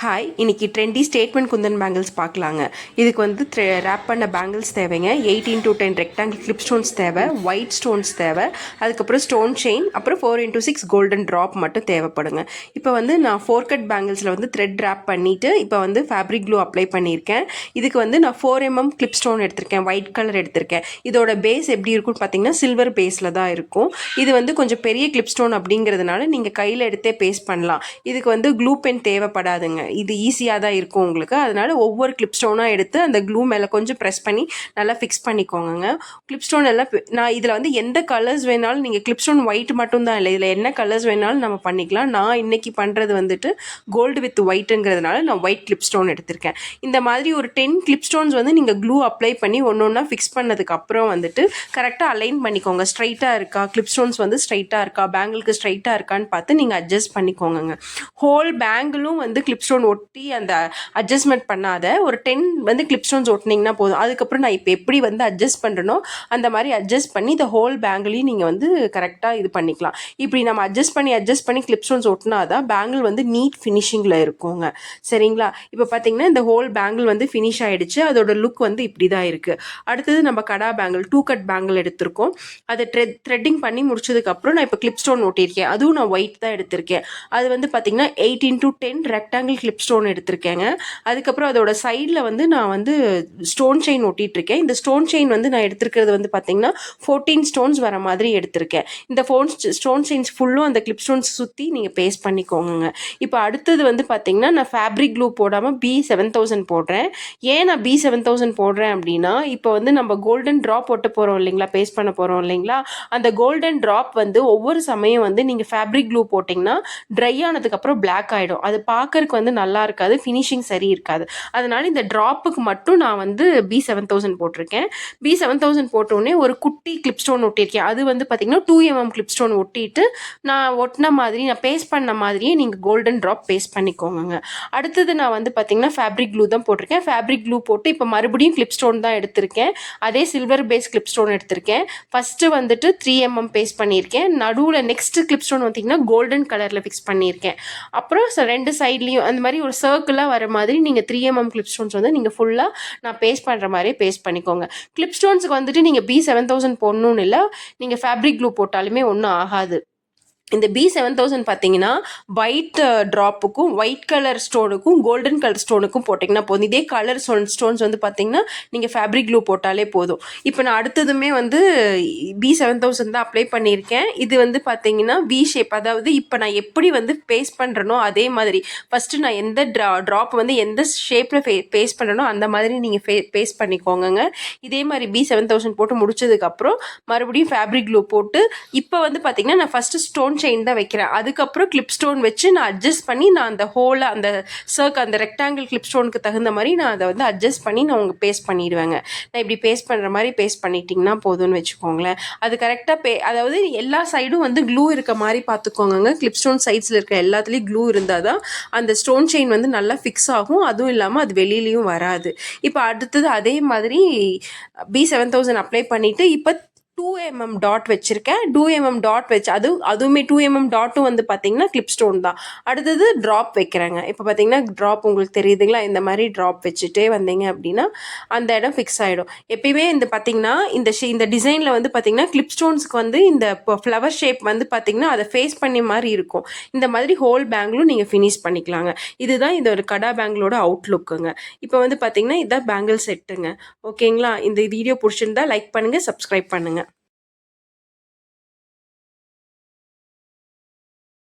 Hi, இன்னைக்கு trendy statement Kundan bangles பார்க்கலாங்க. இதுக்கு வந்து ரேப் பண்ண பேங்கிள்ஸ் தேவைங்க. 18x10 ரெக்டாங்கிள் கிளிப் ஸ்டோன்ஸ் தேவை, ஒயிட் ஸ்டோன்ஸ் தேவை, அதுக்கப்புறம் ஸ்டோன் செயின், அப்புறம் 4x6 கோல்டன் ட்ராப் மட்டும் தேவைப்படுங்க. இப்போ வந்து நான் 4 கட் பேங்கிள்ஸில் வந்து த்ரெட் ரேப் பண்ணிவிட்டு இப்போ வந்து ஃபேப்ரிக் க்ளூ அப்ளை பண்ணியிருக்கேன். இதுக்கு வந்து நான் 4mm கிளிப் ஸ்டோன் எடுத்திருக்கேன், ஒயிட் கலர் எடுத்திருக்கேன். இதோட பேஸ் எப்படி இருக்குன்னு பார்த்தீங்கன்னா சில்வர் பேஸில் தான் இருக்கும். இது வந்து கொஞ்சம் பெரிய கிளிப் ஸ்டோன் அப்படிங்கிறதுனால நீங்கள் கையில் எடுத்தே பேஸ்ட் பண்ணலாம். இதுக்கு வந்து க்ளூ பென் தேவைப்படாதுங்க. இது ஈஸியாக தான் இருக்கும் உங்களுக்கு. அதனால ஒவ்வொரு கிளிப் ஸ்டோனாக எடுத்து அந்த க்ளூ மேலே கொஞ்சம் ப்ரெஸ் பண்ணி நல்லா ஃபிக்ஸ் பண்ணிக்கோங்க. கிளிப் ஸ்டோன் எல்லாம் நான் இதில் வந்து எந்த கலர்ஸ் வேணாலும் நீங்கள் கிளிப் ஸ்டோன் ஒயிட் மட்டும் தான் இல்லை, இதில் என்ன கலர்ஸ் வேணாலும் நம்ம பண்ணிக்கலாம். நான் இன்னைக்கு பண்ணுறது வந்துட்டு கோல்டு வித் ஒயிட்டுங்கிறதுனால நான் ஒயிட் கிளிப் ஸ்டோன் எடுத்திருக்கேன். இந்த மாதிரி ஒரு 10 கிளிப் ஸ்டோன்ஸ் வந்து நீங்கள் க்ளூ அப்ளை பண்ணி ஒன்று ஒன்றா ஃபிக்ஸ் பண்ணதுக்கு அப்புறம் வந்துட்டு கரெக்டாக அலைன் பண்ணிக்கோங்க. ஸ்ட்ரைட்டாக இருக்கா, கிளிப் ஸ்டோன்ஸ் வந்து ஸ்ட்ரைட்டாக இருக்கா, பேங்கிளுக்கு ஸ்ட்ரைட்டாக இருக்கான்னு பார்த்து நீங்கள் அட்ஜஸ்ட் பண்ணிக்கோங்க. ஹோல் பேங்கிளும் வந்து கிளிப் ஸ்டோன் ஒட்டி அந்த அட்ஜஸ்ட்மெண்ட் பண்ணாத ஒரு 10 வந்து கிளிப் ஸ்டோன்ஸ் ஒட்டினீங்கன்னா போதும். அதுக்கப்புறம் நான் இப்போ எப்படி வந்து அட்ஜஸ்ட் பண்ணுறனோ அந்த மாதிரி அட்ஜஸ்ட் பண்ணி இந்த ஹோல் பேங்கிளையும் நீங்கள் வந்து கரெக்டாக இது பண்ணிக்கலாம். இப்படி நம்ம அட்ஜஸ்ட் பண்ணி கிளிப் ஸ்டோன்ஸ் ஒட்டினாதான் பேங்கிள் வந்து நீட் ஃபினிஷிங்கில் இருக்குங்க. சரிங்களா? இப்போ பார்த்தீங்கன்னா இந்த ஹோல் பேங்கிள் வந்து ஃபினிஷ் ஆகிடுச்சு. அதோட லுக் வந்து இப்படி தான் இருக்குது. அடுத்தது நம்ம கடா பேங்கிள் 2 கட் பேங்கிள் எடுத்திருக்கோம். அதை த்ரெட்டிங் பண்ணி முடிச்சதுக்கப்புறம் நான் இப்போ கிளிப் ஸ்டோன் ஒட்டியிருக்கேன். அதுவும் நான் ஒயிட் தான் எடுத்திருக்கேன். அது வந்து பார்த்தீங்கன்னா 8x10 ரெக்டாங்கிள் கிளிப் ஸ்டோன் எடுத்திருக்கேங்க. அதுக்கப்புறம் அதோட சைடில் வந்து நான் வந்து ஸ்டோன் செயின் ஒட்டிகிட்ருக்கேன். இந்த ஸ்டோன் செயின் வந்து நான் எடுத்துருக்கிறது வந்து பார்த்தீங்கன்னா 14 ஸ்டோன்ஸ் வர மாதிரி எடுத்திருக்கேன். இந்த ஸ்டோன் செயின்ஸ் ஃபுல்லும் அந்த கிளிப் ஸ்டோன்ஸ் சுற்றி நீங்கள் பேஸ்ட் பண்ணிக்கோங்க. இப்போ அடுத்தது வந்து பார்த்தீங்கன்னா நான் ஃபேப்ரிக் க்ளூ போடாமல் B7000 போடுறேன். ஏன் நான் B7000 போடுறேன் அப்படின்னா இப்போ வந்து நம்ம கோல்டன் ட்ராப் ஒட்ட போகிறோம் இல்லைங்களா, பேஸ்ட் பண்ண போகிறோம் இல்லைங்களா, அந்த கோல்டன் ட்ராப் வந்து ஒவ்வொரு சமயம் வந்து நீங்கள் ஃபேப்ரிக் க்ளூ போட்டிங்கன்னா ட்ரை ஆனதுக்கப்புறம் பிளாக் ஆகிடும். அது பார்க்கறதுக்கு வந்து நல்லா இருக்காது, ஃபினிஷிங் சரி இருக்காது. அதனால இந்த ட்ராப்புக்கு மட்டும் நான் வந்து B7000 போட்டிருக்கேன். B7000 போட்டோடனே ஒரு குட்டி கிளிப் ஸ்டோன் ஒட்டியிருக்கேன். அது வந்து பார்த்தீங்கன்னா 2mm கிளிப் ஸ்டோன் ஒட்டிட்டு நான் ஒட்டின மாதிரி நான் பேஸ்ட் பண்ண மாதிரியே நீங்கள் கோல்டன் ட்ராப் பேஸ்ட் பண்ணிக்கோங்க. அடுத்தது நான் வந்து பார்த்தீங்கன்னா ஃபேப்ரிக் க்ளூ தான் போட்டிருக்கேன். ஃபேப்ரிக் க்ளூ போட்டு இப்போ மறுபடியும் கிளிப் ஸ்டோன் தான் எடுத்திருக்கேன். அதே சில்வர் பேஸ் கிளிப் ஸ்டோன் எடுத்திருக்கேன். ஃபஸ்ட்டு வந்துட்டு 3mm பேஸ்ட் பண்ணியிருக்கேன். நடுவில் நெக்ஸ்ட் கிளிப் ஸ்டோன் பார்த்தீங்கன்னா கோல்டன் கலரில் ஃபிக்ஸ் பண்ணியிருக்கேன். அப்புறம் 2 சைட்லேயும் அந்த மாதிரி ஒரு சர்க்கிளாக வர மாதிரி நீங்கள் 3mm கிளிப் ஸ்டோன்ஸ் வந்து நீங்கள் ஃபுல்லாக நான் பேஸ்ட் பண்ணுற மாதிரி பேஸ்ட் பண்ணிக்கோங்க. கிளிப் ஸ்டோன்ஸுக்கு வந்துட்டு நீங்கள் B7000 போடணும்னு இல்லை, நீங்கள் ஃபேப்ரிக் க்ளூ போட்டாலுமே ஒன்றும் ஆகாது. இந்த B7000 பார்த்தீங்கன்னா ஒயிட் ட்ராப்புக்கும் ஒயிட் கலர் ஸ்டோனுக்கும் கோல்டன் கலர் ஸ்டோனுக்கும் போட்டிங்கன்னா போதும். இதே கலர் ஸ்டோன்ஸ் வந்து பார்த்தீங்கன்னா நீங்கள் ஃபேப்ரிக் க்ளூ போட்டாலே போதும். இப்போ நான் அடுத்ததுமே வந்து B7000 தான் அப்ளை பண்ணியிருக்கேன். இது வந்து பார்த்தீங்கன்னா V ஷேப், அதாவது இப்போ நான் எப்படி வந்து பேஸ்ட் பண்ணுறனோ அதே மாதிரி ஃபஸ்ட்டு நான் எந்த ட்ராப் வந்து எந்த ஷேப்பில் பேஸ்ட் பண்ணுறனோ அந்த மாதிரி நீங்கள் பேஸ்ட் பண்ணிக்கோங்க. இதே மாதிரி B7000 போட்டு முடிச்சதுக்கப்புறம் மறுபடியும் ஃபேப்ரிக் க்ளூ போட்டு இப்போ வந்து பார்த்தீங்கன்னா நான் ஃபஸ்ட்டு ஸ்டோன் செயின் தான் வைக்கிறேன். அதுக்கப்புறம் கிளிப் ஸ்டோன் வச்சு நான் அட்ஜஸ்ட் பண்ணி நான் அந்த ஹோலை அந்த அந்த ரெக்டாங்கிள் கிளிப் ஸ்டோனுக்கு தகுந்த மாதிரி நான் அதை வந்து அட்ஜஸ்ட் பண்ணி நான் உங்களுக்கு பேஸ்ட் பண்ணிடுவேங்க. நான் இப்படி பேஸ்ட் பண்ணுற மாதிரி பேஸ்ட் பண்ணிட்டிங்கன்னா போதும்னு வச்சுக்கோங்களேன். அது கரெக்டாக அதாவது எல்லா சைடும் வந்து க்ளூ இருக்க மாதிரி பார்த்துக்கோங்க. கிளிப் ஸ்டோன் சைட்ஸில் இருக்க எல்லாத்துலேயும் க்ளூ இருந்தால் தான் அந்த ஸ்டோன் செயின் வந்து நல்லா ஃபிக்ஸ் ஆகும். அதுவும் இல்லாமல் அது வெளியிலையும் வராது. இப்போ அடுத்தது அதே மாதிரி B7000 அப்ளை பண்ணிவிட்டு இப்போ 2mm டாட் வச்சுருக்கேன். 2mm டாட் வச்சு அதுவுமே 2mm டாட்டும் வந்து பார்த்தீங்கன்னா கிளிப் ஸ்டோன் தான். அடுத்தது ட்ராப் வைக்கிறேங்க. இப்போ பார்த்தீங்கன்னா ட்ராப் உங்களுக்கு தெரியுதுங்களா, இந்த மாதிரி ட்ராப் வச்சுட்டே வந்தீங்க அப்படின்னா அந்த இடம் ஃபிக்ஸ் ஆகிடும். எப்பயுமே இந்த பார்த்தீங்கன்னா இந்த டிசைனில் வந்து பார்த்தீங்கன்னா கிளிப் ஸ்டோன்ஸுக்கு வந்து இந்த ஃப்ளவர் ஷேப் வந்து பார்த்தீங்கன்னா அதை ஃபேஸ் பண்ணி மாதிரி இருக்கும். இந்த மாதிரி ஹோல் பேங்கிளும் நீங்கள் ஃபினிஷ் பண்ணிக்கலாங்க. இதுதான் இந்த ஒரு கடா பேங்கிளோட அவுட்லுக்குங்க. இப்போ வந்து பார்த்தீங்கன்னா இதுதான் பேங்கிள் செட்டுங்க. ஓகேங்களா? இந்த வீடியோ பிடிச்சிருந்தா லைக் பண்ணுங்கள், சப்ஸ்கிரைப் பண்ணுங்கள்.